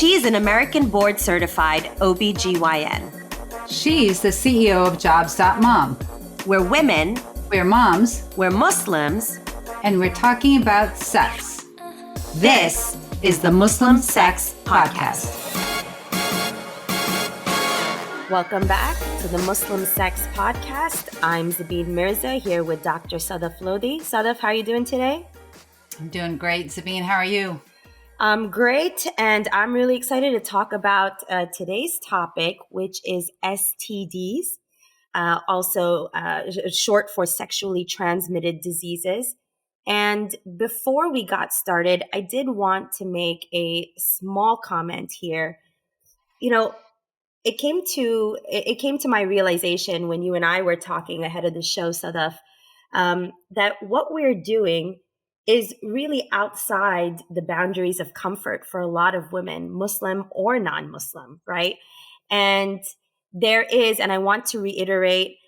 She's an American board-certified OBGYN. She's the CEO of Jobs.mom. We're women. We're moms. We're Muslims. And we're talking about sex. This is the Muslim Sex Podcast. Welcome back to the Muslim Sex Podcast. I'm Zabeen Mirza here with Dr. Sadaf Lodhi. Sadaf, how are you doing today? I'm doing great. Zabeen, how are you? I'm great, and I'm really excited to talk about today's topic, which is STDs, also short for sexually transmitted diseases. And before we got started, I did want to make a small comment here. You know, it came to my realization when you and I were talking ahead of the show, Sadaf, that what we're doing is really outside the boundaries of comfort for a lot of women, Muslim or non-Muslim, right? And there is, and I want to reiterate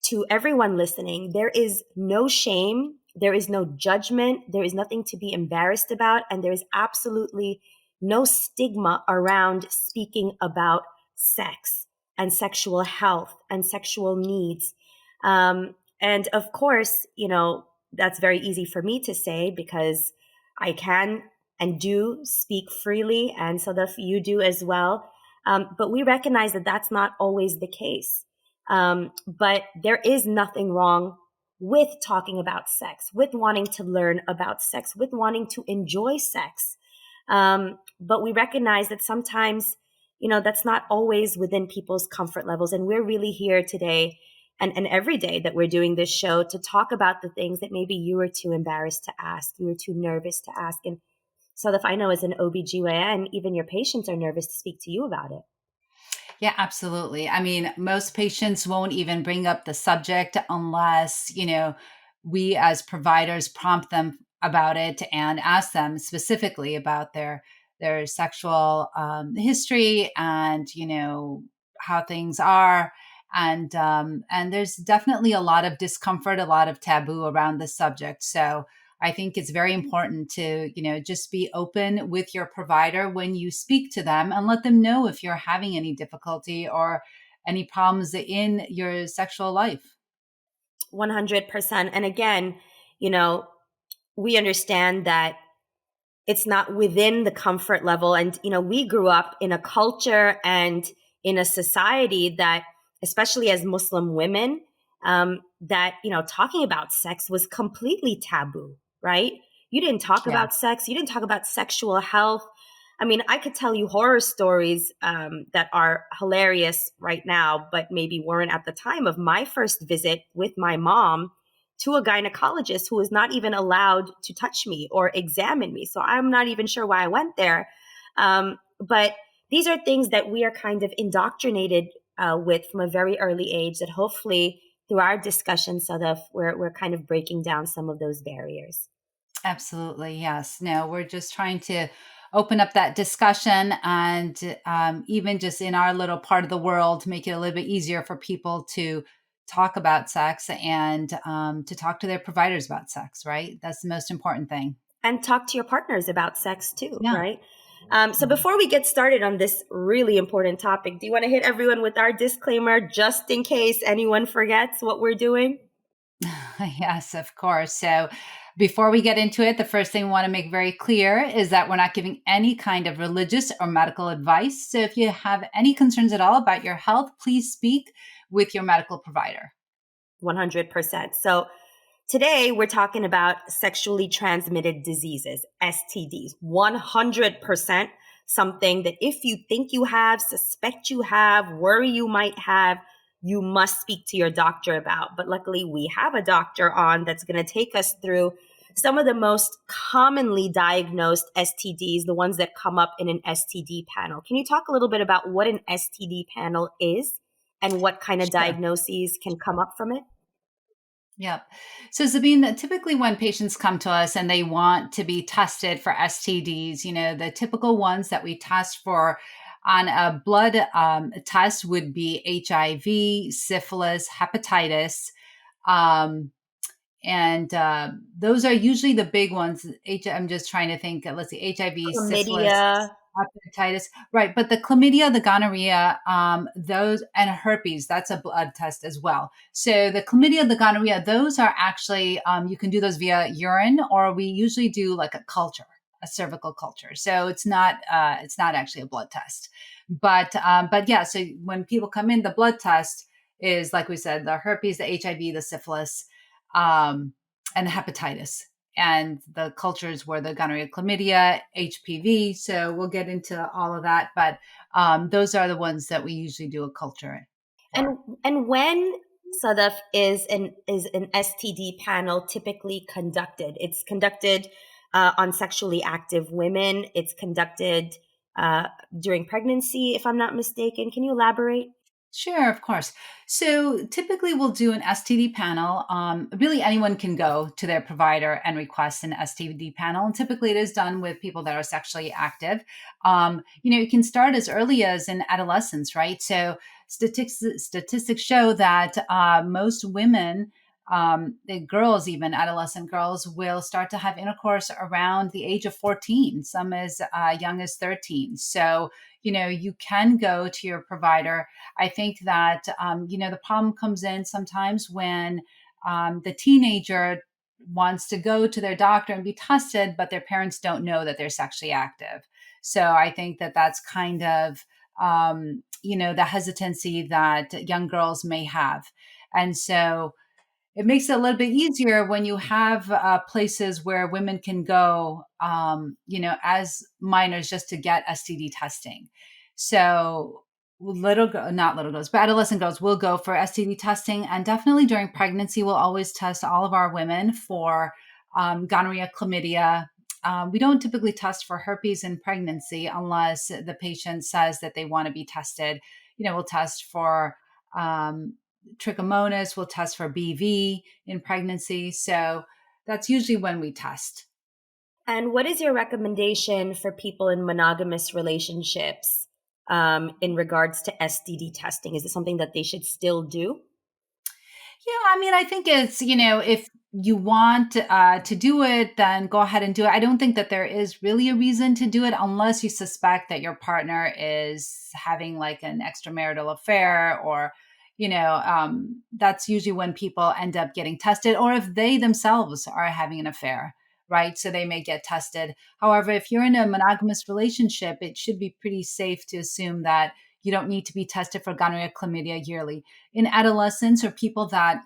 to everyone listening, there is no shame, there is no judgment, there is nothing to be embarrassed about, and there is absolutely no stigma around speaking about sex and sexual health and sexual needs. And of course, you know, that's very easy for me to say because I can and do speak freely, and so you do as well. But we recognize that that's not always the case. But there is nothing wrong with talking about sex, with wanting to learn about sex, with wanting to enjoy sex. But we recognize that sometimes, you know, that's not always within people's comfort levels. And we're really here today and every day that we're doing this show to talk about the things that maybe you were too embarrassed to ask, you were too nervous to ask. And so if I know as an OBGYN, even your patients are nervous to speak to you about it. Yeah, absolutely. I mean, most patients won't even bring up the subject unless, you know, we as providers prompt them about it and ask them specifically about their sexual history and, you know, how things are. And there's definitely a lot of discomfort, a lot of taboo around this subject. So I think it's very important to, you know, just be open with your provider when you speak to them and let them know if you're having any difficulty or any problems in your sexual life. 100%. And again, you know, we understand that it's not within the comfort level. And, you know, we grew up in a culture and in a society that, especially as Muslim women, that, you know, talking about sex was completely taboo, right? You didn't talk about sex. You didn't talk about sexual health. I mean, I could tell you horror stories that are hilarious right now, but maybe weren't at the time of my first visit with my mom to a gynecologist who was not even allowed to touch me or examine me. So I'm not even sure why I went there. But these are things that we are kind of indoctrinated with from a very early age that hopefully through our discussion, Sadaf, we're kind of breaking down some of those barriers. Absolutely. Yes. No, we're just trying to open up that discussion and even just in our little part of the world, make it a little bit easier for people to talk about sex and to talk to their providers about sex, right? That's the most important thing. And talk to your partners about sex too, Yeah. right? So before we get started on this really important topic, do you want to hit everyone with our disclaimer just in case anyone forgets what we're doing? Yes, of course. So before we get into it, the first thing we want to make very clear is that we're not giving any kind of religious or medical advice. So if you have any concerns at all about your health, please speak with your medical provider. 100%. So today we're talking about sexually transmitted diseases, STDs, 100% something that if you think you have, suspect you have, worry you might have, you must speak to your doctor about. But luckily we have a doctor on that's going to take us through some of the most commonly diagnosed STDs, the ones that come up in an STD panel. Can you talk a little bit about what an STD panel is and what kind of diagnoses can come up from it? Yep. So Zabeen, typically when patients come to us and they want to be tested for STDs, you know, the typical ones that we test for on a blood test would be HIV, syphilis, hepatitis. And those are usually the big ones. I'm just trying to think. Let's see, HIV, syphilis. Chlamydia. Hepatitis, right? But the chlamydia, the gonorrhea, those and herpes, that's a blood test as well. So the chlamydia, the gonorrhea, those are actually you can do those via urine, or we usually do like a culture, a cervical culture. So it's not actually a blood test. But yeah, so when people come in, the blood test is like we said, the herpes, the HIV, the syphilis, and the hepatitis, and the cultures were the gonorrhea, chlamydia, HPV. So we'll get into all of that, but those are the ones that we usually do a culture for. And when Sadaf is an STD panel typically conducted? It's conducted on sexually active women. It's conducted uh, during pregnancy, if I'm not mistaken. Can you elaborate? Sure, of course. So typically we'll do an STD panel. Really, anyone can go to their provider and request an STD panel. And typically it is done with people that are sexually active. You can start as early as in adolescence, right? So statistics show that most women, the girls, even adolescent girls, will start to have intercourse around the age of 14, some as young as 13. So, you can go to your provider. I think that the problem comes in sometimes when the teenager wants to go to their doctor and be tested, but their parents don't know that they're sexually active. So I think that that's kind of the hesitancy that young girls may have, and so it makes it a little bit easier when you have places where women can go, as minors just to get STD testing. So not little girls, but adolescent girls will go for STD testing. And definitely during pregnancy, we'll always test all of our women for gonorrhea, chlamydia. We don't typically test for herpes in pregnancy unless the patient says that they want to be tested. We'll test for Trichomonas, will test for BV in pregnancy. So that's usually when we test. And what is your recommendation for people in monogamous relationships in regards to STD testing? Is it something that they should still do? Yeah, I mean, I think it's, if you want to do it, then go ahead and do it. I don't think that there is really a reason to do it unless you suspect that your partner is having like an extramarital affair, or, that's usually when people end up getting tested, or if they themselves are having an affair, right? So they may get tested. However, if you're in a monogamous relationship, it should be pretty safe to assume that you don't need to be tested for gonorrhea, chlamydia yearly. In adolescents or people that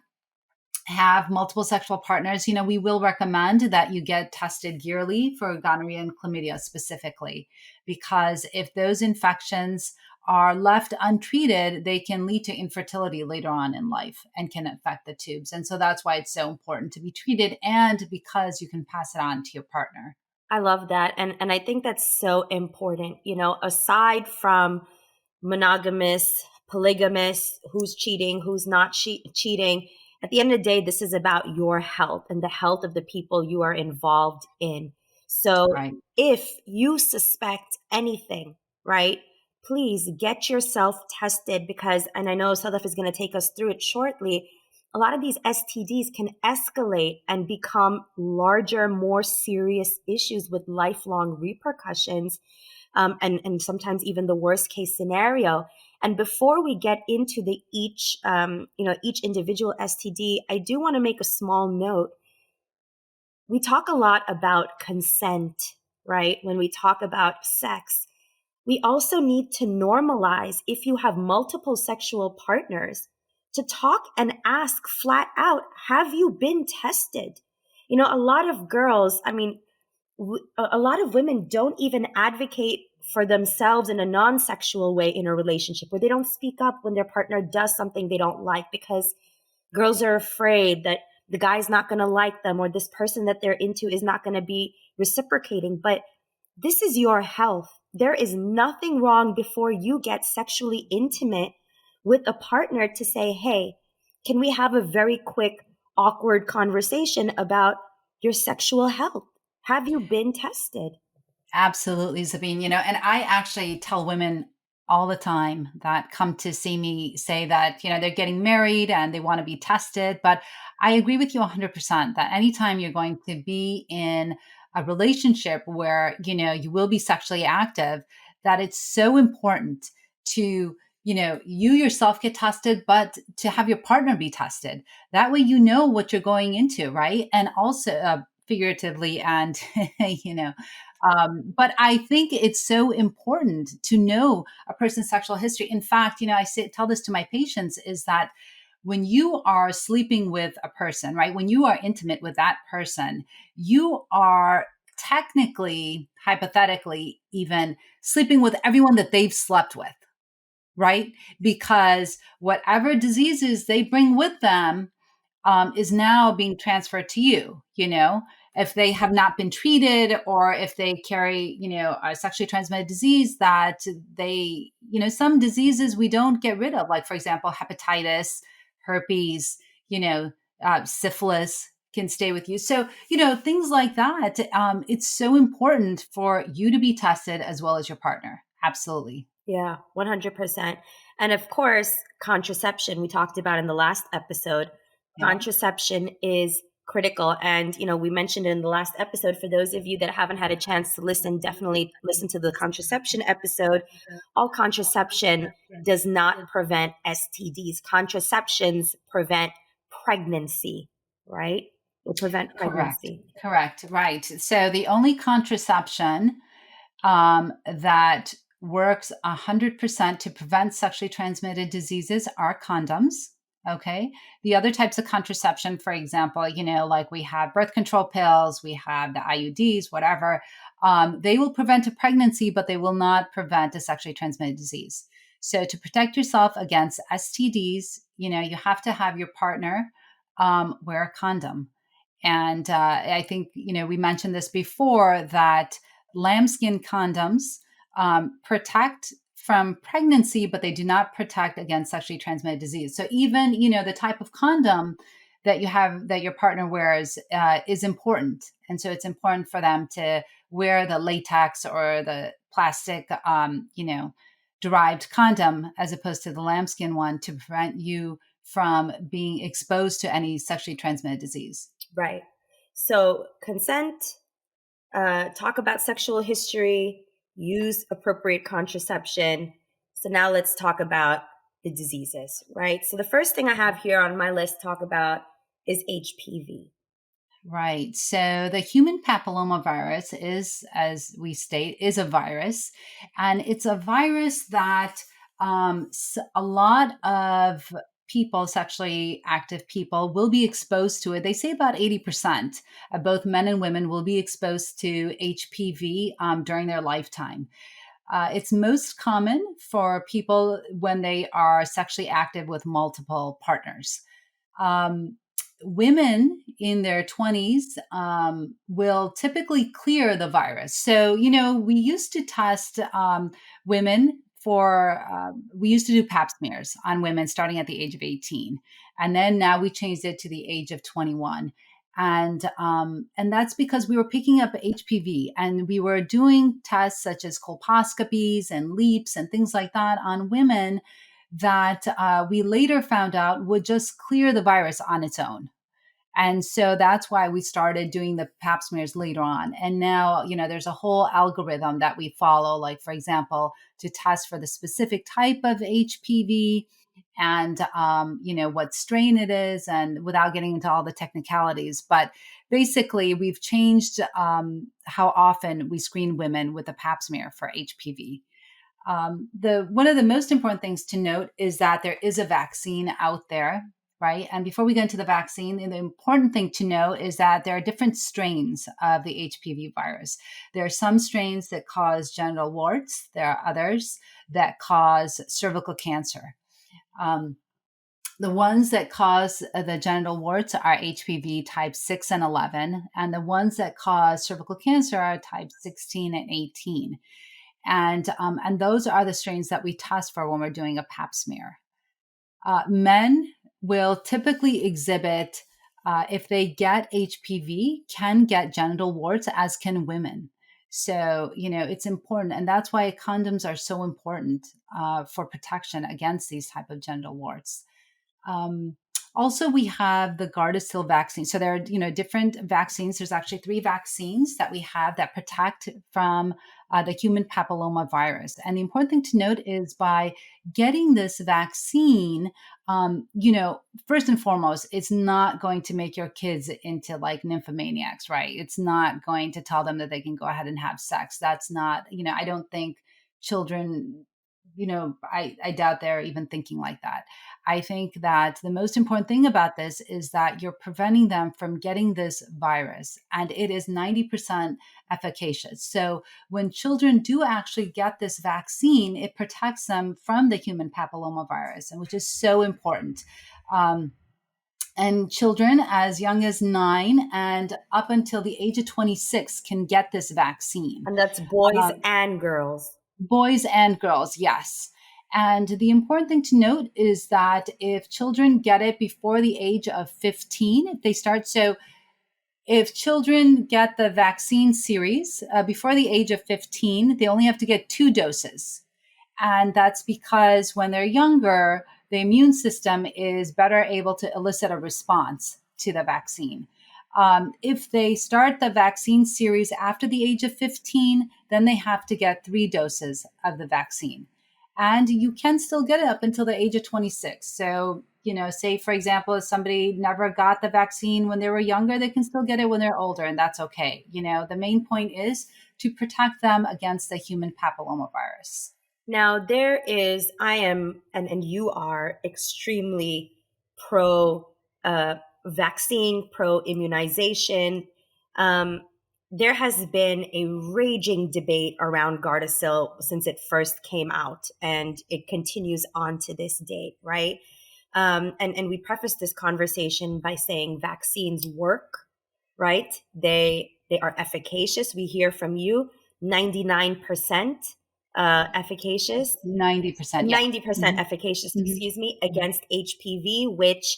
have multiple sexual partners, we will recommend that you get tested yearly for gonorrhea and chlamydia specifically, because if those infections are left untreated, they can lead to infertility later on in life and can affect the tubes. And so that's why it's so important to be treated, and because you can pass it on to your partner. I love that. And I think that's so important. Aside from monogamous, polygamous, who's cheating, who's not cheating, at the end of the day, this is about your health and the health of the people you are involved in. So Right. if you suspect anything, right, please get yourself tested, because, and I know Sadaf is going to take us through it shortly, a lot of these STDs can escalate and become larger, more serious issues with lifelong repercussions, and sometimes even the worst case scenario. And before we get into the each individual STD, I do want to make a small note. We talk a lot about consent, right? When we talk about sex, we also need to normalize, if you have multiple sexual partners, to talk and ask flat out, have you been tested? A lot of girls, I mean, a lot of women don't even advocate for themselves in a non-sexual way in a relationship, where they don't speak up when their partner does something they don't like, because girls are afraid that the guy's not going to like them, or this person that they're into is not going to be reciprocating. But this is your health. There is nothing wrong before you get sexually intimate with a partner to say, hey, can we have a very quick, awkward conversation about your sexual health? Have you been tested? Absolutely, Zabeen. And I actually tell women all the time that come to see me say that, they're getting married and they want to be tested. But I agree with you 100% that anytime you're going to be in a relationship where, you will be sexually active, that it's so important to, you yourself get tested, but to have your partner be tested. That way, you know what you're going into, right? And also, figuratively and, you know, but I think it's so important to know a person's sexual history. In fact, tell this to my patients is that when you are sleeping with a person, right, when you are intimate with that person, you are technically, hypothetically, even sleeping with everyone that they've slept with, right? Because whatever diseases they bring with them is now being transferred to you, if they have not been treated or if they carry, a sexually transmitted disease that they, some diseases we don't get rid of, like, for example, hepatitis, herpes, syphilis can stay with you. So, things like that. It's so important for you to be tested as well as your partner. Absolutely. Yeah, 100%. And of course, contraception, we talked about in the last episode. Yeah. Contraception is critical. And, we mentioned in the last episode, for those of you that haven't had a chance to listen, definitely listen to the contraception episode. All contraception does not prevent STDs. Contraceptions prevent pregnancy, right? They prevent Correct. pregnancy. Correct. Right. So the only contraception that works 100% to prevent sexually transmitted diseases are condoms. Okay. The other types of contraception, for example, like we have birth control pills, we have the IUDs, whatever, they will prevent a pregnancy, but they will not prevent a sexually transmitted disease. So to protect yourself against STDs, you have to have your partner wear a condom. And I think, we mentioned this before that lambskin condoms protect from pregnancy, but they do not protect against sexually transmitted disease. So even, the type of condom that you have, that your partner wears is important. And so it's important for them to wear the latex or the plastic, derived condom as opposed to the lambskin one to prevent you from being exposed to any sexually transmitted disease. Right. So consent, talk about sexual history, use appropriate contraception. So now let's talk about the diseases, right? So the first thing I have here on my list to talk about is HPV. Right. So the human papillomavirus is, as we state, is a virus, and it's a virus that a lot of people, sexually active people, will be exposed to it. They say about 80% of both men and women will be exposed to HPV during their lifetime. It's most common for people when they are sexually active with multiple partners. Um, Women in their 20s will typically clear the virus. So, we used to test women we used to do pap smears on women starting at the age of 18. And then now we changed it to the age of 21. And that's because we were picking up HPV and we were doing tests such as colposcopies and leaps and things like that on women that we later found out would just clear the virus on its own. And so that's why we started doing the pap smears later on. And now, there's a whole algorithm that we follow, like, for example, to test for the specific type of HPV and, what strain it is, and without getting into all the technicalities. But basically, we've changed how often we screen women with a pap smear for HPV. The one of the most important things to note is that there is a vaccine out there, right? And before we get into the vaccine, the important thing to know is that there are different strains of the HPV virus. There are some strains that cause genital warts. There are others that cause cervical cancer. The ones that cause the genital warts are HPV type 6 and 11, and the ones that cause cervical cancer are type 16 and 18. And those are the strains that we test for when we're doing a pap smear. Men will typically exhibit, if they get HPV, can get genital warts, as can women. So, it's important. And that's why condoms are so important for protection against these type of genital warts. Also, we have the Gardasil vaccine. So there are, different vaccines. There's actually 3 vaccines that we have that protect from the human papillomavirus. And the important thing to note is by getting this vaccine, first and foremost, it's not going to make your kids into like nymphomaniacs, right? It's not going to tell them that they can go ahead and have sex. That's not, I don't think children, I doubt they're even thinking like that. I think that the most important thing about this is that you're preventing them from getting this virus, and it is 90% efficacious. So when children do actually get this vaccine, it protects them from the human papillomavirus, and which is so important. And children as young as 9 and up until the age of 26 can get this vaccine. And that's boys Um, and girls. Boys and girls, yes. And the important thing to note is that if children get it before the age of 15, if they start, so if children get the vaccine series before the age of 15, they only have to get 2 doses. And that's because when they're younger, the immune system is better able to elicit a response to the vaccine. If they start the vaccine series after the age of 15, then they have to get 3 doses of the vaccine. And you can still get it up until the age of 26. So, say, for example, if somebody never got the vaccine when they were younger, they can still get it when they're older, and that's okay. The main point is to protect them against the human papillomavirus. Now, I am, and you are extremely pro vaccine, pro immunization. There has been a raging debate around Gardasil since it first came out, and it continues on to this date, right? And we preface this conversation by saying vaccines work, right? They are efficacious. We hear from you, 99% efficacious, 90%, yeah. 90% efficacious, Mm-hmm. excuse me, against HPV, which,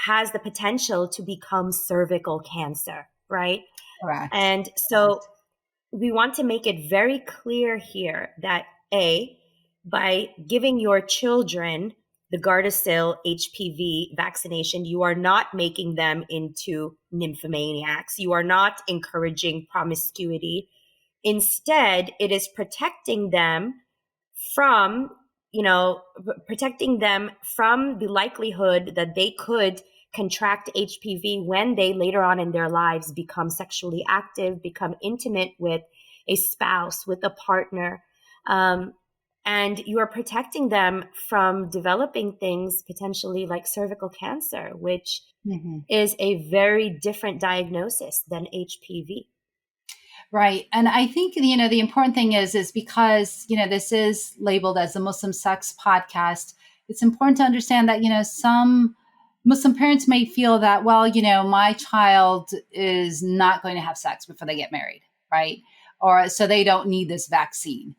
has the potential to become cervical cancer, right? Correct. And so we want to make it very clear here that by giving your children the Gardasil HPV vaccination, you are not making them into nymphomaniacs. You are not encouraging promiscuity. Instead, it is protecting them from, protecting them from the likelihood that they could contract HPV when they later on in their lives become sexually active, become intimate with a spouse, with a partner. And you are protecting them from developing things potentially like cervical cancer, which is a very different diagnosis than HPV. Right. And I think, the important thing is because, this is labeled as a Muslim sex podcast, it's important to understand that, some Muslim parents may feel that, well, my child is not going to have sex before they get married, right? Or so they don't need this vaccine.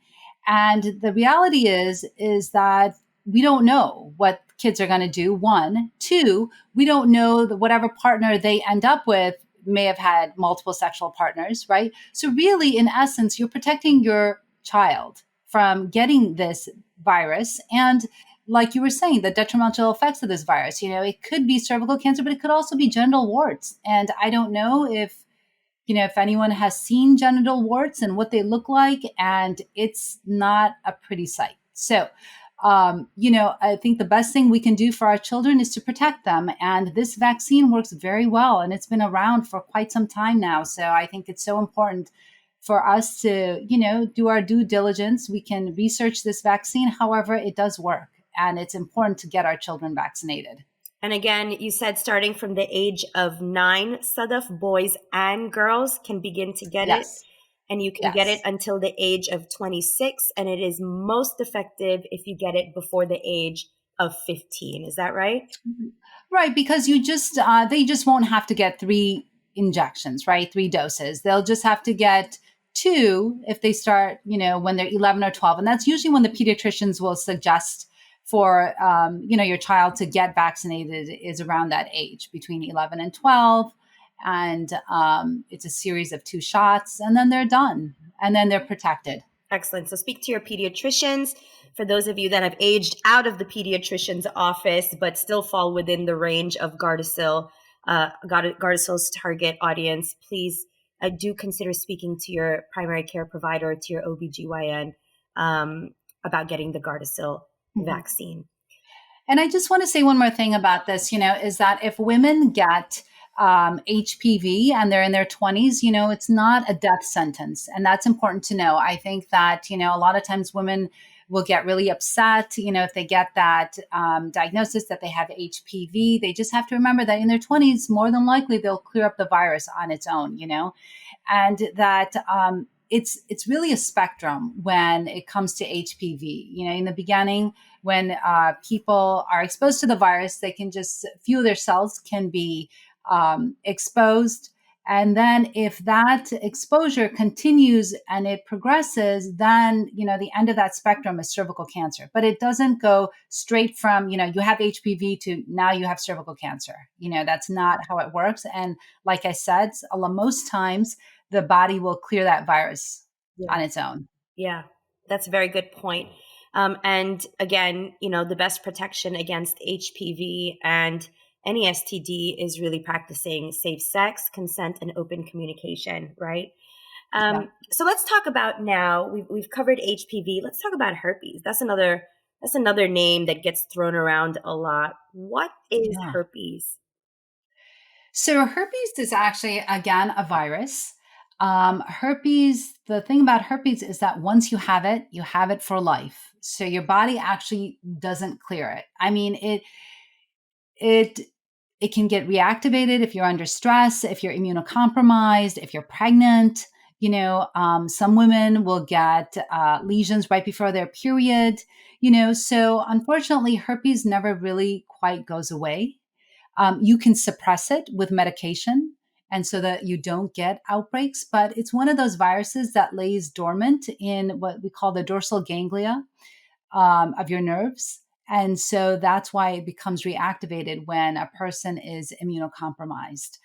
And the reality is that we don't know what kids are going to do. 1, 2, we don't know that whatever partner they end up with may have had multiple sexual partners, right? So really, in essence, you're protecting your child from getting this virus. And like you were saying, the detrimental effects of this virus, it could be cervical cancer, but it could also be genital warts. And I don't know if anyone has seen genital warts and what they look like, and it's not a pretty sight. So, I think the best thing we can do for our children is to protect them. And this vaccine works very well, and it's been around for quite some time now. So I think it's so important for us to, do our due diligence. We can research this vaccine. However, it does work, and it's important to get our children vaccinated. And again, you said starting from the age of 9, Sadaf, boys and girls can begin to get it. And you can get it until the age of 26. And it is most effective if you get it before the age of 15. Is that right? Right. Because they just won't have to get 3 injections, right? 3 doses. They'll just have to get 2 if they start, when they're 11 or 12. And that's usually when the pediatricians will suggest for, your child to get vaccinated is around that age, between 11 and 12. And it's a series of 2 shots, and then they're done, and then they're protected. Excellent. So speak to your pediatricians. For those of you that have aged out of the pediatrician's office but still fall within the range of Gardasil's target audience, please do consider speaking to your primary care provider, to your OBGYN, um, about getting the Gardasil Mhm. vaccine. And I just want to say one more thing about this, is that if women get HPV and they're in their 20s, it's not a death sentence. And that's important to know. I think that, a lot of times women will get really upset, if they get that diagnosis that they have HPV. They just have to remember that in their 20s, more than likely, they'll clear up the virus on its own, and that it's really a spectrum when it comes to HPV. In the beginning, when people are exposed to the virus, they can just few of their cells can be exposed. And then if that exposure continues and it progresses, then, the end of that spectrum is cervical cancer. But it doesn't go straight from, you have HPV to now you have cervical cancer. That's not how it works. And like I said, most times the body will clear that virus Yeah. on its own. Yeah, that's a very good point. And again, the best protection against HPV and any STD is really practicing safe sex, consent, and open communication, right? Yeah. So let's talk about now. We've covered HPV. Let's talk about herpes. That's another name that gets thrown around a lot. What is Yeah. herpes? So herpes is actually, again, a virus. Herpes, the thing about herpes is that once you have it for life. So your body actually doesn't clear it. I mean, it it can get reactivated if you're under stress, if you're immunocompromised, if you're pregnant. Some women will get lesions right before their period. So unfortunately, herpes never really quite goes away. You can suppress it with medication, and so that you don't get outbreaks. But it's one of those viruses that lays dormant in what we call the dorsal ganglia of your nerves. And so that's why it becomes reactivated when a person is immunocompromised.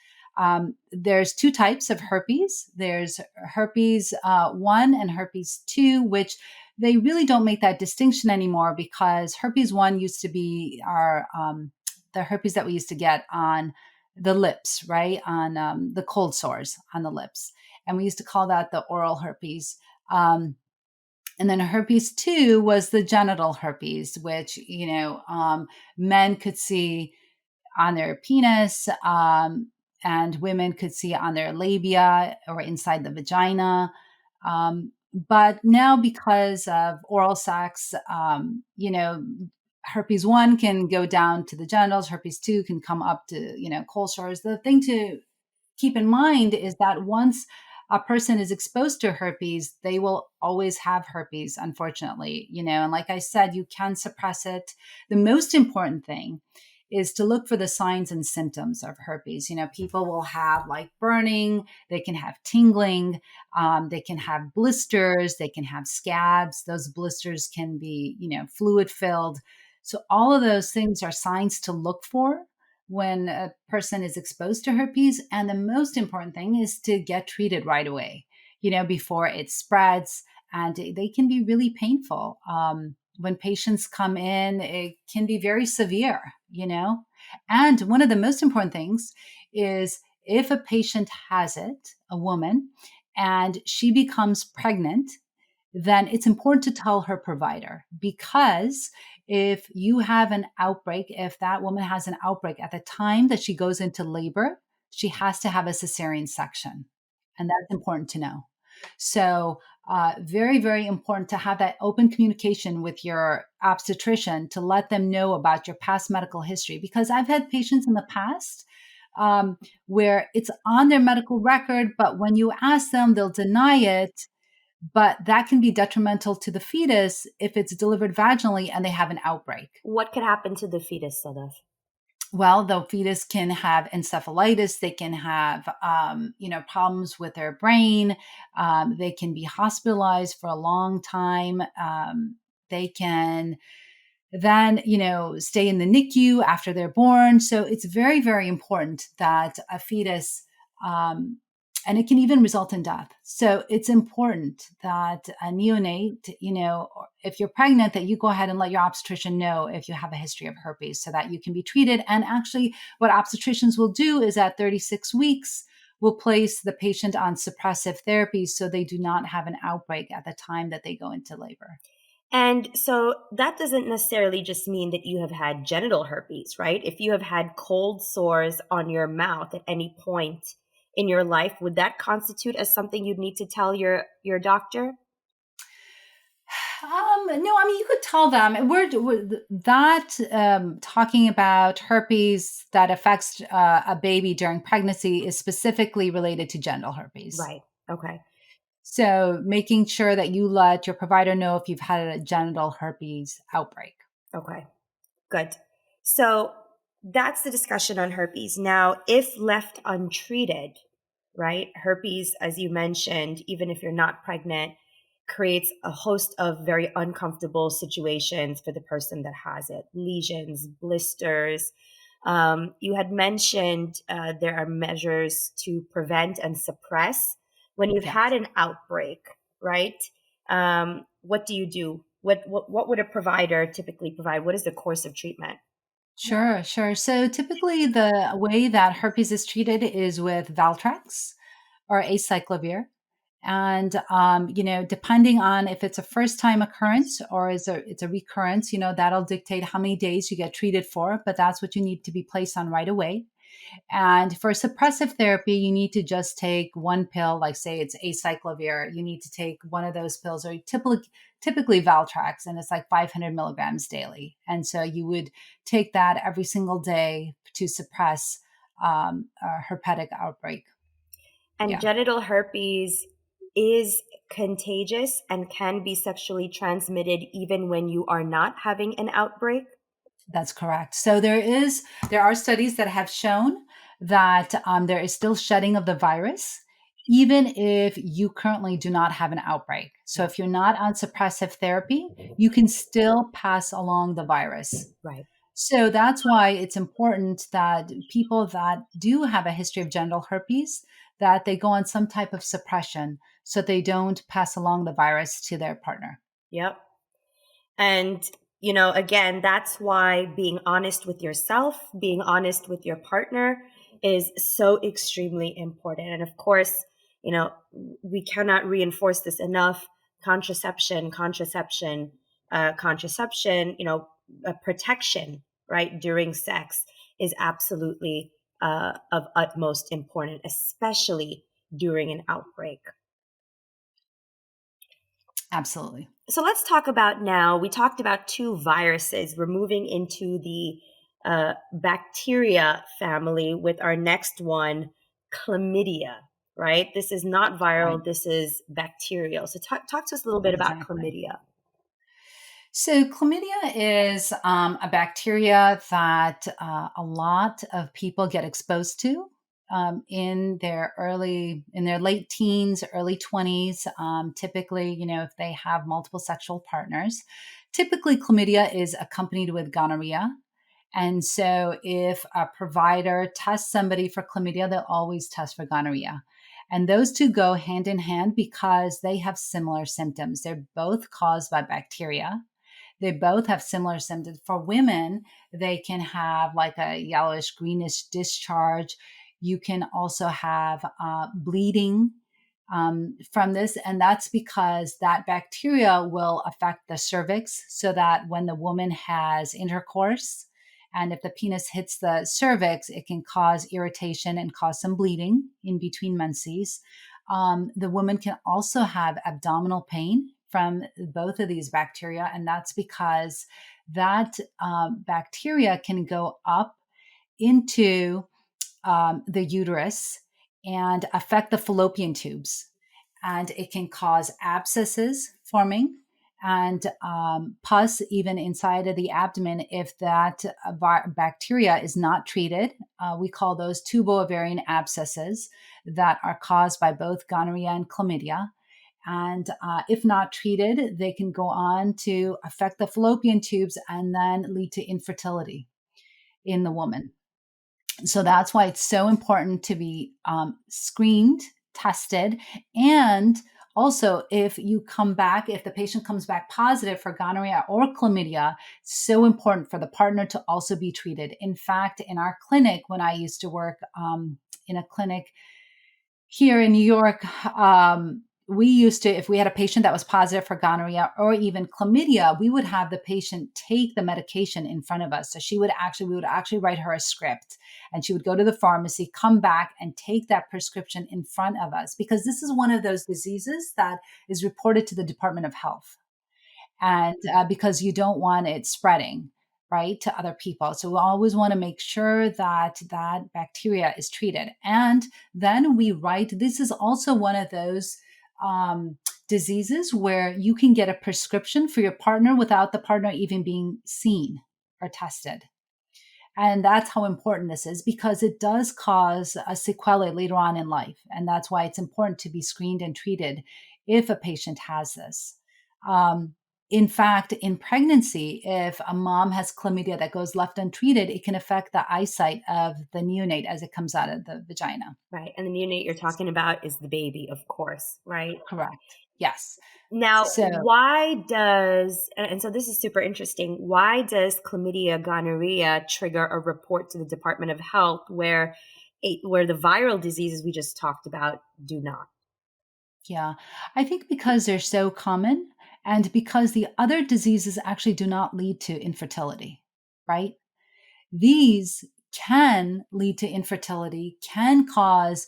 There's two types of herpes. There's herpes 1 and herpes 2, which they really don't make that distinction anymore because herpes 1 used to be the herpes that we used to get on the lips, right? On the cold sores on the lips. And we used to call that the oral herpes. And then herpes 2 was the genital herpes, which, men could see on their penis, and women could see on their labia or inside the vagina. But now, because of oral sex, herpes 1 can go down to the genitals, herpes 2 can come up to, cold sores. The thing to keep in mind is that once a person is exposed to herpes, they will always have herpes, unfortunately, and like I said, you can suppress it. The most important thing is to look for the signs and symptoms of herpes. People will have like burning, they can have tingling, they can have blisters, they can have scabs. Those blisters can be, fluid filled. So all of those things are signs to look for when a person is exposed to herpes. And the most important thing is to get treated right away, before it spreads. And they can be really painful. When patients come in, it can be very severe. And one of the most important things is if a patient has it, a woman, and she becomes pregnant, then it's important to tell her provider, because if you have an outbreak, if that woman has an outbreak at the time that she goes into labor, she has to have a cesarean section. And that's important to know. So, very, very important to have that open communication with your obstetrician to let them know about your past medical history. Because I've had patients in the past where it's on their medical record, but when you ask them, they'll deny it, but that can be detrimental to the fetus if it's delivered vaginally and they have an outbreak. What could happen to the fetus, Sadaf? Well, the fetus can have encephalitis. They can have, problems with their brain. They can be hospitalized for a long time. They can then, stay in the NICU after they're born. So it's very, very important that a fetus, and it can even result in death. So it's important that a neonate, if you're pregnant, that you go ahead and let your obstetrician know if you have a history of herpes so that you can be treated. And actually, what obstetricians will do is at 36 weeks, will place the patient on suppressive therapy so they do not have an outbreak at the time that they go into labor. And so that doesn't necessarily just mean that you have had genital herpes, right? If you have had cold sores on your mouth at any point in your life, would that constitute as something you'd need to tell your doctor? No, I mean, you could tell them we're that talking about herpes that affects a baby during pregnancy is specifically related to genital herpes. Right. Okay. So making sure that you let your provider know if you've had a genital herpes outbreak. Okay. Good. So that's the discussion on herpes. Now, if left untreated, right, herpes, as you mentioned, even if you're not pregnant, creates a host of very uncomfortable situations for the person that has it: lesions, blisters. You had mentioned there are measures to prevent and suppress when you've had Yes. an outbreak, right? What do you do? What would a provider typically provide? What is the course of treatment? Sure, sure. So typically the way that herpes is treated is with Valtrex or acyclovir. And depending on if it's a first time occurrence or it's a recurrence, that'll dictate how many days you get treated for, but that's what you need to be placed on right away. And for suppressive therapy, you need to just take one pill, like say it's acyclovir. You need to take one of those pills, or typically Valtrex, and it's like 500 milligrams daily. And so you would take that every single day to suppress a herpetic outbreak. And Yeah. genital herpes is contagious and can be sexually transmitted even when you are not having an outbreak. That's correct. So there are studies that have shown that there is still shedding of the virus, even if you currently do not have an outbreak. So Yeah. if you're not on suppressive therapy, you can still pass along the virus. Right. So that's why it's important that people that do have a history of genital herpes that they go on some type of suppression so they don't pass along the virus to their partner. Yep. And, again, that's why being honest with yourself, being honest with your partner is so extremely important. And of course, we cannot reinforce this enough. Contraception, protection, right, during sex is absolutely of utmost importance, especially during an outbreak. Absolutely. So let's talk about now. We talked about two viruses. We're moving into the bacteria family with our next one, chlamydia, right? This is not Right. viral, this is bacterial. So talk to us a little bit about Exactly. chlamydia. So, chlamydia is a bacteria that a lot of people get exposed to in their late teens, early 20s. Typically, if they have multiple sexual partners, typically chlamydia is accompanied with gonorrhea. And so, if a provider tests somebody for chlamydia, they'll always test for gonorrhea. And those two go hand in hand because they have similar symptoms. They're both caused by bacteria. They both have similar symptoms. For women, they can have like a yellowish greenish discharge. You can also have bleeding from this. And that's because that bacteria will affect the cervix so that when the woman has intercourse, and if the penis hits the cervix, it can cause irritation and cause some bleeding in between menses. The woman can also have abdominal pain from both of these bacteria, and that's because that bacteria can go up into the uterus and affect the fallopian tubes. And it can cause abscesses forming and pus even inside of the abdomen if that bacteria is not treated. We call those tubo-ovarian abscesses that are caused by both gonorrhea and chlamydia. And if not treated, they can go on to affect the fallopian tubes and then lead to infertility in the woman. So that's why it's so important to be screened, tested, and also if the patient comes back positive for gonorrhea or chlamydia, it's so important for the partner to also be treated. In fact, in our clinic, when I used to work in a clinic here in New York, we used to, if we had a patient that was positive for gonorrhea or even chlamydia, we would have the patient take the medication in front of us. So we would actually write her a script, and she would go to the pharmacy, come back and take that prescription in front of us, because this is one of those diseases that is reported to the Department of Health, and because you don't want it spreading, right, to other people. So we always want to make sure that that bacteria is treated. And then we write, this is also one of those diseases where you can get a prescription for your partner without the partner even being seen or tested. And that's how important this is, because it does cause a sequelae later on in life. And that's why it's important to be screened and treated if a patient has this. Um, in fact, in pregnancy, if a mom has chlamydia that goes left untreated, it can affect the eyesight of the neonate as it comes out of the vagina. Right. And the neonate you're talking about is the baby, of course, right? Correct. Yes. Now, So, why does, and so this is super interesting, why does chlamydia, gonorrhea trigger a report to the Department of Health where the viral diseases we just talked about do not? yeah, I think because they're so common and because the other diseases actually do not lead to infertility, right? These can lead to infertility, can cause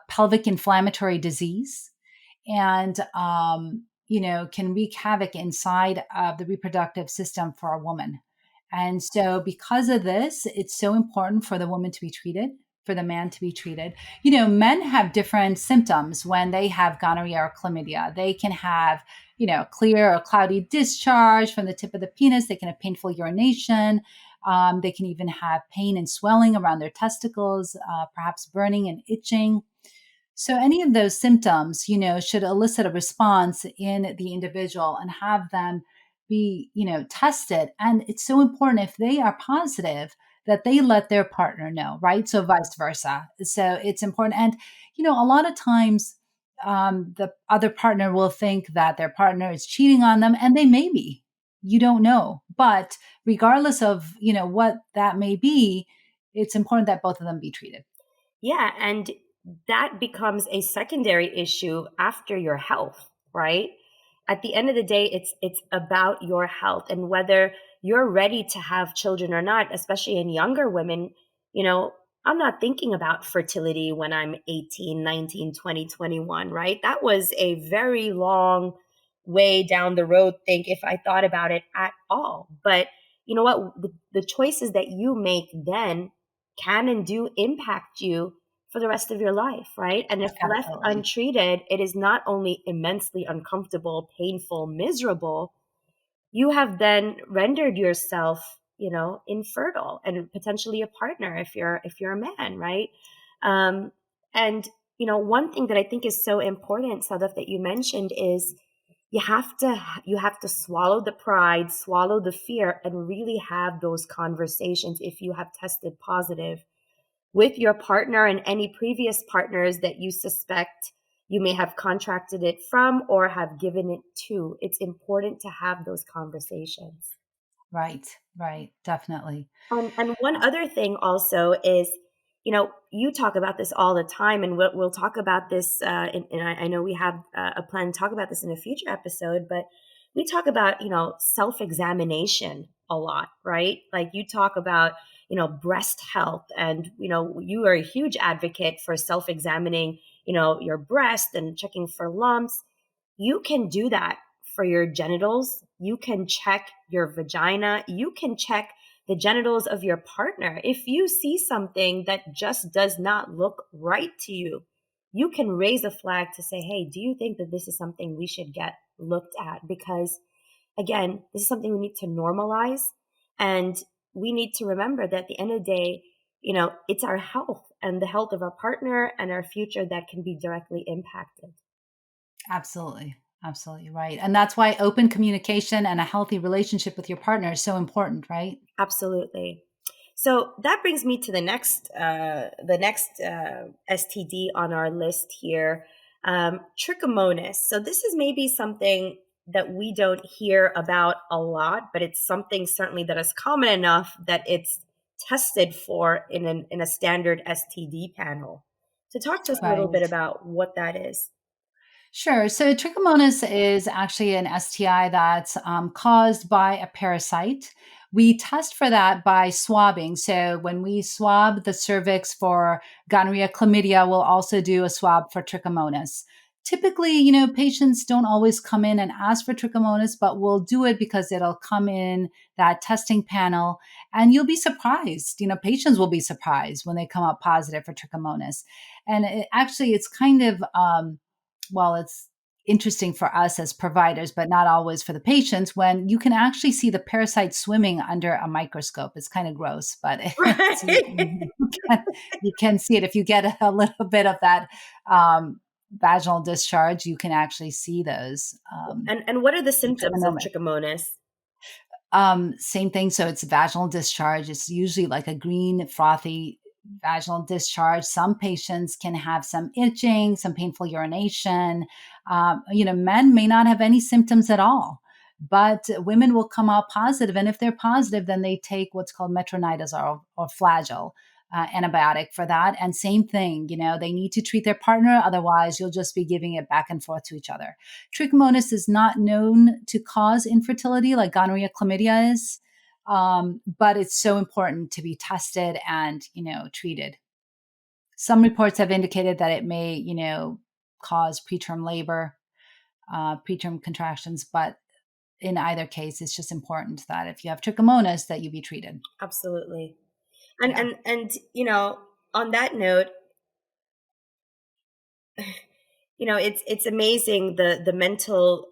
pelvic inflammatory disease, and can wreak havoc inside of the reproductive system for a woman. And so, because of this, it's so important for the woman to be treated, for the man to be treated. Men have different symptoms when they have gonorrhea or chlamydia. They can have, clear or cloudy discharge from the tip of the penis. They can have painful urination. They can even have pain and swelling around their testicles, perhaps burning and itching. So any of those symptoms, should elicit a response in the individual and have them be, tested. And it's so important, if they are positive, that they let their partner know, right? So vice versa. So it's important. And, a lot of times the other partner will think that their partner is cheating on them, and they may be. You don't know. But regardless of, what that may be, it's important that both of them be treated. Yeah, and that becomes a secondary issue after your health, right? At the end of the day, it's about your health and whether you're ready to have children or not, especially in younger women. I'm not thinking about fertility when I'm 18, 19, 20, 21, right? That was a very long way down the road think if I thought about it at all. But you know what? The choices that you make then can and do impact you for the rest of your life, right? And if left Absolutely. untreated, it is not only immensely uncomfortable, painful, miserable, you have then rendered yourself, infertile and potentially a partner if you're a man, right? Um, and one thing that I think is so important, Sadaf, that you mentioned is you have to swallow the pride, swallow the fear, and really have those conversations if you have tested positive with your partner and any previous partners that you suspect you may have contracted it from or have given it to. It's important to have those conversations. Right, right, definitely. And one other thing also is, you talk about this all the time, and we'll talk about this. And I know we have a plan to talk about this in a future episode, but we talk about, self examination a lot, right? Like you talk about, breast health, and, you are a huge advocate for self examining, your breast and checking for lumps. You can do that for your genitals. You can check your vagina. You can check the genitals of your partner. If you see something that just does not look right to you, you can raise a flag to say, hey, do you think that this is something we should get looked at? Because again, this is something we need to normalize. And we need to remember that at the end of the day, it's our health and the health of our partner and our future that can be directly impacted. Absolutely. Absolutely right. And that's why open communication and a healthy relationship with your partner is so important, right? Absolutely. So that brings me to the next STD on our list here, trichomonas. So this is maybe something that we don't hear about a lot, but it's something certainly that is common enough that it's tested for in a standard STD panel. So talk to us a little bit Right. about what that is. Sure. So trichomonas is actually an STI that's caused by a parasite. We test for that by swabbing. So when we swab the cervix for gonorrhea, chlamydia, we'll also do a swab for trichomonas. Typically, patients don't always come in and ask for trichomonas, but we'll do it because it'll come in that testing panel, and you'll be surprised. Patients will be surprised when they come up positive for trichomonas. And actually, it's kind of well, it's interesting for us as providers, but not always for the patients, when you can actually see the parasite swimming under a microscope. It's kind of gross, but Right. you can see it. If you get a little bit of that vaginal discharge, you can actually see those. And what are the symptoms of Trichomoniasis. trichomonas? Same thing. So it's vaginal discharge. It's usually like a green, frothy vaginal discharge. Some patients can have some itching, some painful urination. Men may not have any symptoms at all, but women will come out positive. And if they're positive, then they take what's called metronidazole or flagyl. Antibiotic for that. And same thing, they need to treat their partner. Otherwise, you'll just be giving it back and forth to each other. Trichomonas is not known to cause infertility like gonorrhea, chlamydia is, but it's so important to be tested and treated. Some reports have indicated that it may cause preterm labor, preterm contractions, but in either case, it's just important that if you have trichomonas, that you be treated. Absolutely. And Yeah. and on that note, it's amazing the mental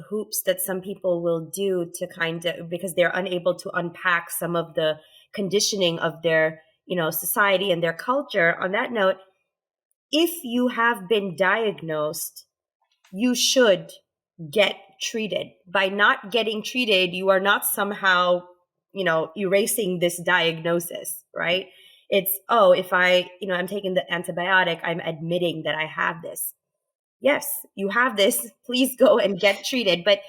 hoops that some people will do to kind of, because they're unable to unpack some of the conditioning of their society and their culture. On that note, if you have been diagnosed, you should get treated. By not getting treated, you are not somehow erasing this diagnosis, right? It's, oh, if I'm taking the antibiotic, I'm admitting that I have this. Yes, you have this, please go and get treated. But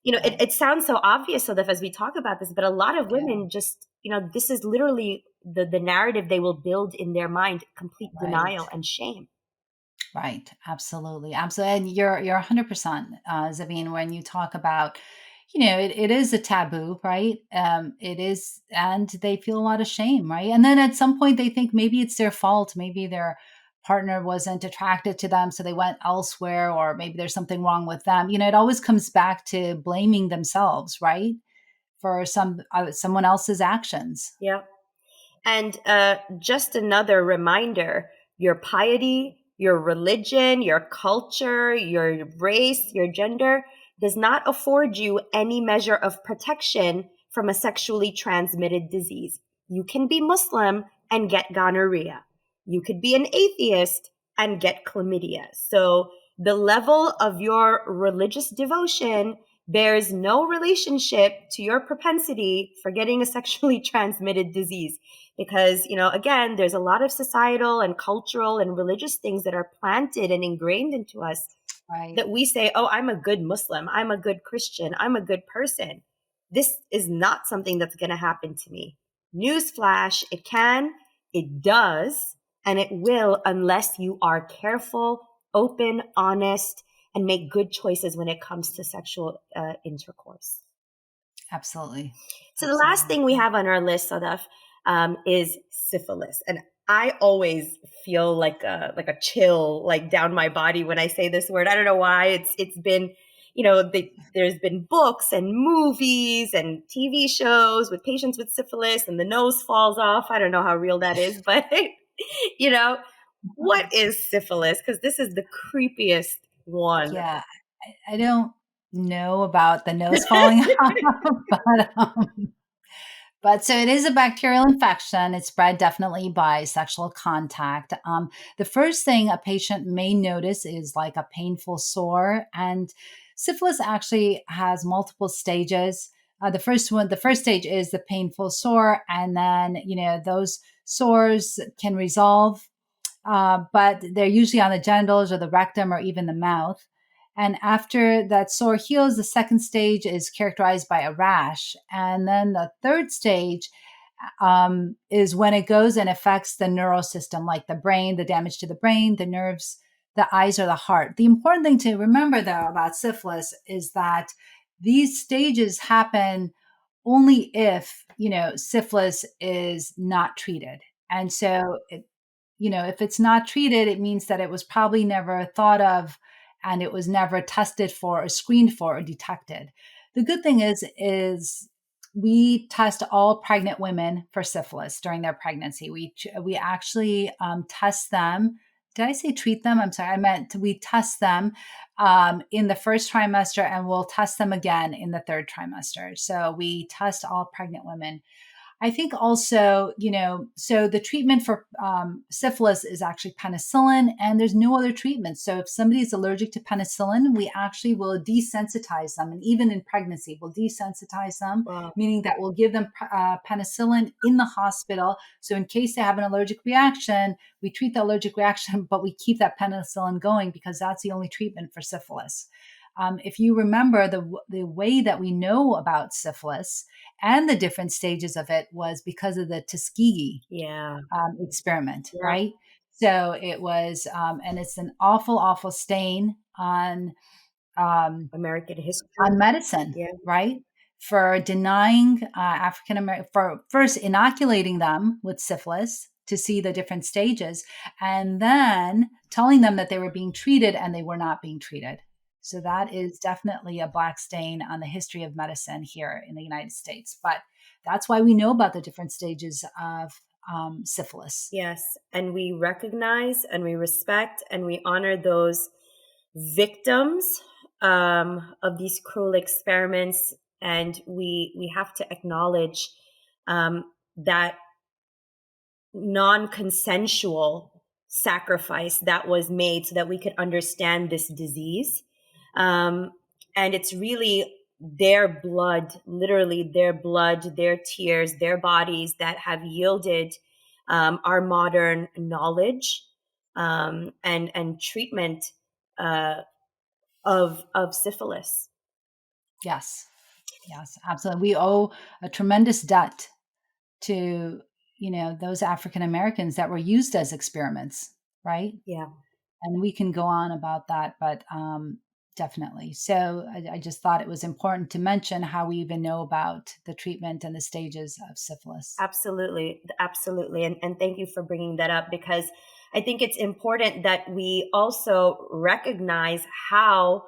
Right. it sounds so obvious, so that as we talk about this, but a lot of Yeah. women just, this is literally the narrative they will build in their mind: complete Right. denial and shame. Right. Absolutely. Absolutely. And you're 100%, Zabeen, when you talk about, it is a taboo, right? It is, and they feel a lot of shame, right? And then at some point they think maybe it's their fault. Maybe their partner wasn't attracted to them, so they went elsewhere, or maybe there's something wrong with them. It always comes back to blaming themselves, right? For someone else's actions. Yeah. And just another reminder: your piety, your religion, your culture, your race, your gender does not afford you any measure of protection from a sexually transmitted disease. You can be Muslim and get gonorrhea. You could be an atheist and get chlamydia. So the level of your religious devotion bears no relationship to your propensity for getting a sexually transmitted disease. Because, again, there's a lot of societal and cultural and religious things that are planted and ingrained into us, Right. that we say, oh, I'm a good Muslim, I'm a good Christian, I'm a good person. This is not something that's going to happen to me. Newsflash: it can, it does, and it will, unless you are careful, open, honest, and make good choices when it comes to sexual intercourse. Absolutely. So the last Absolutely. thing we have on our list, Sadaf, is syphilis, and I always feel like a chill like down my body when I say this word. I don't know why. It's been, there's been books and movies and TV shows with patients with syphilis, and the nose falls off. I don't know how real that is, but you know, what is syphilis? Because this is the creepiest one. Yeah, I don't know about the nose falling off, but so it is a bacterial infection. It's spread definitely by sexual contact. The first thing a patient may notice is like a painful sore, and syphilis actually has multiple stages. The first stage is the painful sore, and then those sores can resolve, but they're usually on the genitals or the rectum or even the mouth. And after that sore heals, the second stage is characterized by a rash. And then the third stage, is when it goes and affects the neural system, like the brain, the damage to the brain, the nerves, the eyes, or the heart. The important thing to remember, though, about syphilis is that these stages happen only if, syphilis is not treated. And so, if it's not treated, it means that it was probably never thought of and it was never tested for or screened for or detected. The good thing is we test all pregnant women for syphilis during their pregnancy. We actually test them. Did I say treat them? I'm sorry. I meant we test them in the first trimester, and we'll test them again in the third trimester. So we test all pregnant women. I think also, so the treatment for syphilis is actually penicillin, and there's no other treatment. So if somebody is allergic to penicillin, we actually will desensitize them. And even in pregnancy, we'll desensitize them, Wow. meaning that we'll give them penicillin in the hospital. So in case they have an allergic reaction, we treat the allergic reaction, but we keep that penicillin going because that's the only treatment for syphilis. If you remember, the way that we know about syphilis and the different stages of it was because of the Tuskegee Yeah. experiment, Yeah. right? So it was, and it's an awful, awful stain um, American on history. medicine, Yeah. right? For denying African American, for first inoculating them with syphilis to see the different stages, and then telling them that they were being treated and they were not being treated. So that is definitely a black stain on the history of medicine here in the United States. But that's why we know about the different stages of syphilis. Yes. And we recognize and we respect and we honor those victims of these cruel experiments. And we have to acknowledge that non-consensual sacrifice that was made so that we could understand this disease. Um, and it's really their blood, literally their blood, their tears, their bodies that have yielded our modern knowledge and treatment uh, of syphilis. Yes, yes, absolutely. We owe a tremendous debt to those African Americans that were used as experiments, right? Yeah, And we can go on about that, but definitely. So I just thought it was important to mention how we even know about the treatment and the stages of syphilis. absolutely, absolutely, and thank you for bringing that up because I think it's important that we also recognize how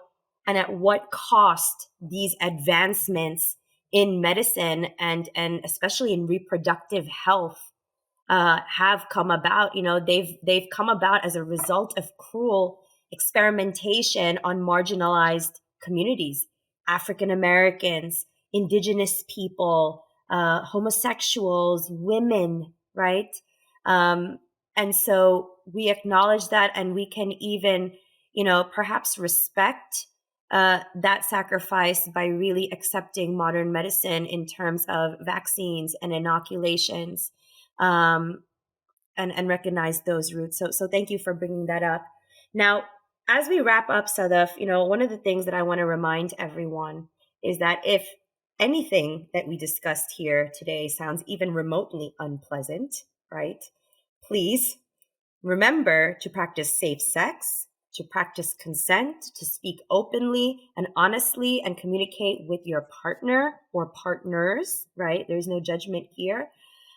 and at what cost these advancements in medicine and especially in reproductive health have come about. They've come about as a result of cruel experimentation on marginalized communities, African Americans, indigenous people, homosexuals, women, right? Um, and so we acknowledge that, and we can even, perhaps respect that sacrifice by really accepting modern medicine in terms of vaccines and inoculations, um, and recognize those roots. So thank you for bringing that up. Now, as we wrap up, Sadaf, one of the things that I want to remind everyone is that if anything that we discussed here today sounds even remotely unpleasant, right? Please remember to practice safe sex, to practice consent, to speak openly and honestly and communicate with your partner or partners, right? There's no judgment here.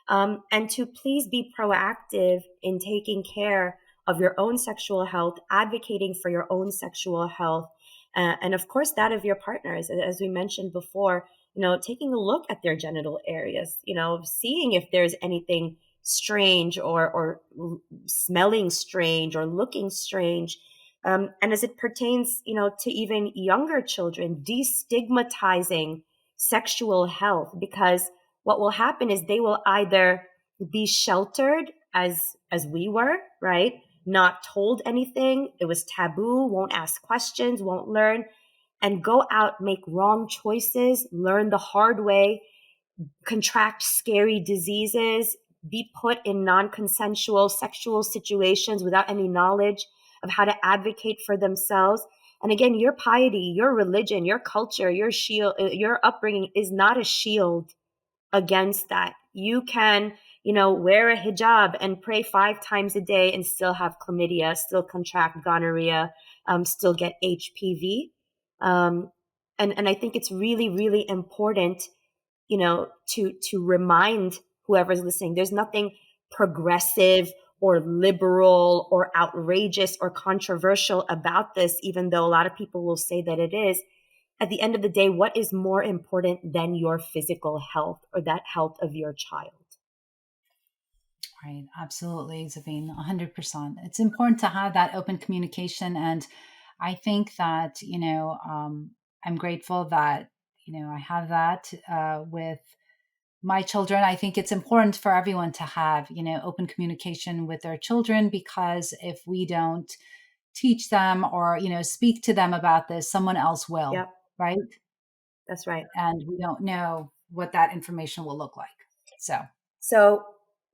And to please be proactive in taking care of your own sexual health, advocating for your own sexual health, and of course that of your partners. As we mentioned before, taking a look at their genital areas, seeing if there's anything strange or smelling strange or looking strange. And as it pertains, to even younger children, destigmatizing sexual health, because what will happen is they will either be sheltered as we were, right? Not told anything. It was taboo, won't ask questions, won't learn, and go out, make wrong choices, learn the hard way, contract scary diseases, be put in non-consensual sexual situations without any knowledge of how to advocate for themselves. And again, your piety, your religion, your culture, your shield, your upbringing is not a shield against that. You can, wear a hijab and pray 5 times a day and still have chlamydia, still contract gonorrhea, still get HPV. And I think it's really, really important, to remind whoever's listening, there's nothing progressive or liberal or outrageous or controversial about this, even though a lot of people will say that it is. At the end of the day, what is more important than your physical health or that health of your child? Right. Absolutely, Zabeen, 100%. It's important to have that open communication. And I think that, I'm grateful that, I have that with my children. I think it's important for everyone to have, open communication with their children, because if we don't teach them or, speak to them about this, someone else will, Yep, right? that's right. And we don't know what that information will look like. So,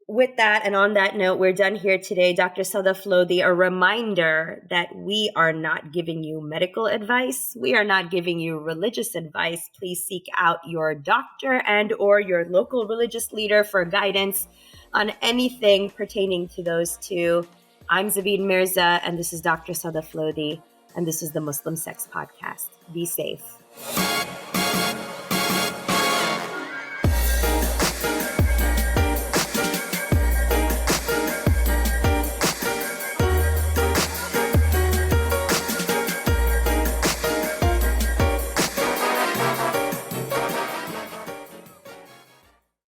with that, and on that note, we're done here today. Dr. Sadaf Lodhi, a reminder that we are not giving you medical advice. We are not giving you religious advice. Please seek out your doctor and or your local religious leader for guidance on anything pertaining to those two. I'm Zabeen Mirza, and this is Dr. Sadaf Lodhi, and this is the Muslim Sex Podcast. Be safe.